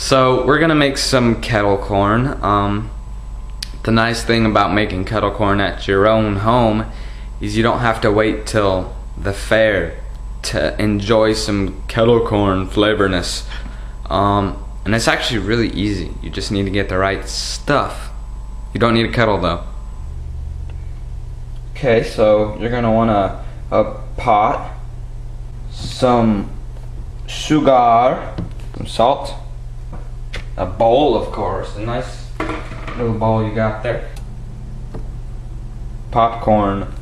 So we're gonna make some kettle corn. The nice thing about making kettle corn at your own home is you don't have to wait till the fair to enjoy some kettle corn flavorness. And it's actually really easy. You just need to get the right stuff. You don't need a kettle though. Okay, so you're gonna want a pot, some sugar, some salt, a bowl, of course, a nice little bowl you got there, popcorn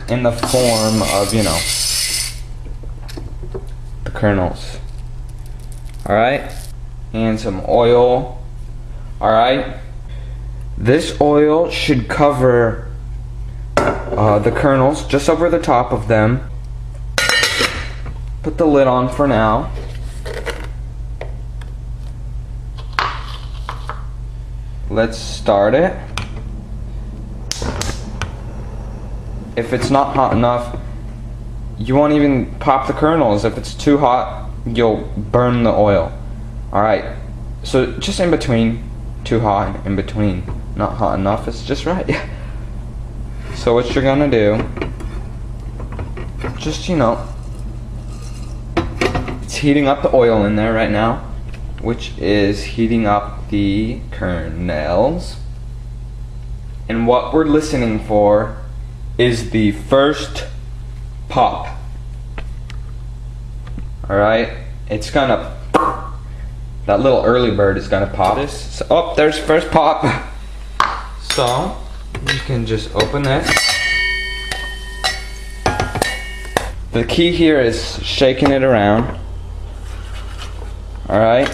in the form of, you know, the kernels. Alright, and some oil. Alright, this oil should cover the kernels just over the top of them. Put the lid on for now. Let's start it. If it's not hot enough, you won't even pop the kernels. If it's too hot, you'll burn the oil. Alright, so just in between, too hot, in between, not hot enough, it's just right. So what you're gonna do, just, you know, it's heating up the oil in there right now, which is heating up the kernels. And what we're listening for is the first pop. Alright, it's gonna, that little early bird is gonna pop this. So, oh, there's first pop. So, you can just open this. The key here is shaking it around. Alright.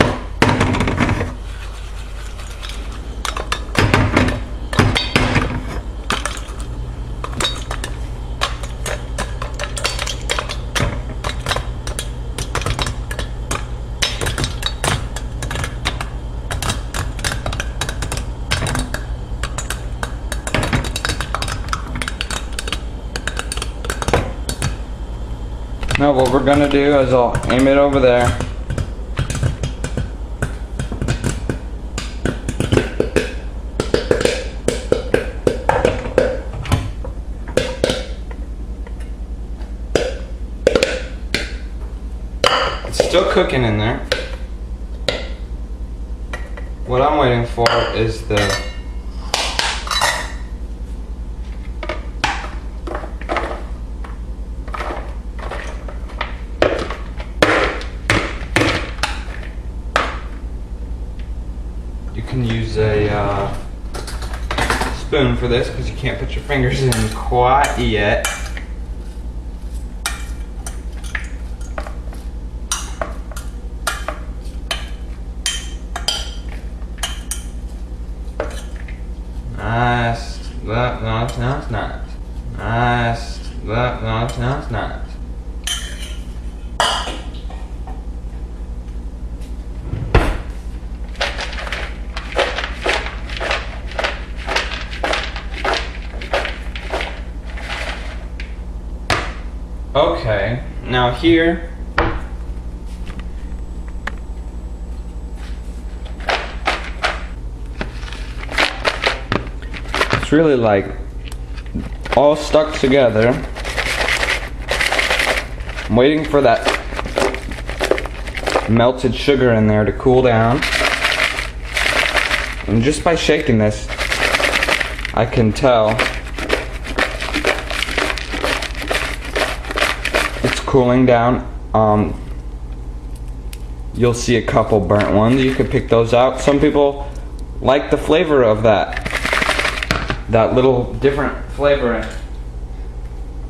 Now what we're gonna do is I'll aim it over there. It's still cooking in there. What I'm waiting for is the you can use a spoon for this because you can't put your fingers in quite yet. Nice. No, it's not. Nice. No, it's not. Okay, now here, it's really like all stuck together. I'm waiting for that melted sugar in there to cool down. And just by shaking this, I can tell it's cooling down. You'll see a couple burnt ones. You could pick those out. Some people like the flavor of that little different flavor.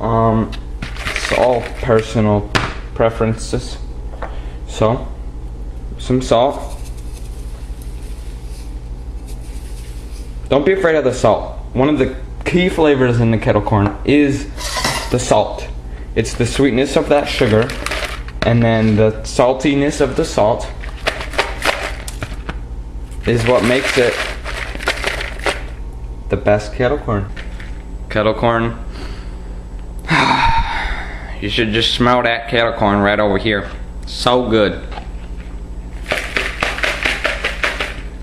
It's all personal preferences. So, some salt. Don't be afraid of the salt. One of the key flavors in the kettle corn is the salt. It's the sweetness of that sugar and then the saltiness of the salt is what makes it the best kettle corn. Kettle corn. You should just smell that kettle corn right over here. So good.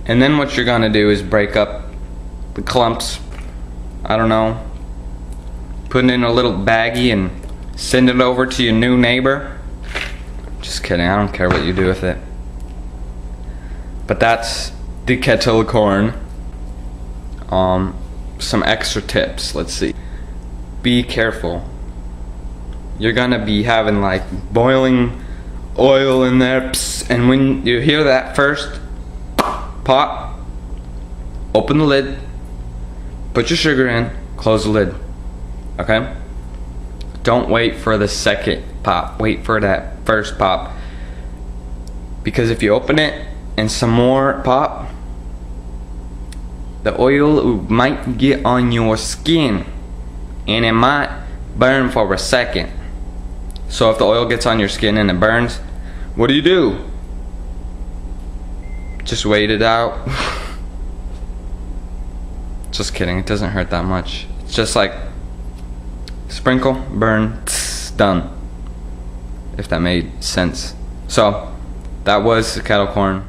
And then what you're gonna do is break up the clumps. I don't know, put it in a little baggie and send it over to your new neighbor. Just kidding, I don't care what you do with it. But that's the kettle corn. Some extra tips, let's see. Be careful. You're gonna be having like boiling oil in there, and when you hear that first pop, open the lid, put your sugar in, close the lid, okay? Don't wait for the second pop, wait for that first pop. Because if you open it and some more pop, the oil might get on your skin and it might burn for a second. So if the oil gets on your skin and it burns, what do? Just wait it out. Just kidding, it doesn't hurt that much. It's just like sprinkle, burn, done. If that made sense. So that was the kettle corn.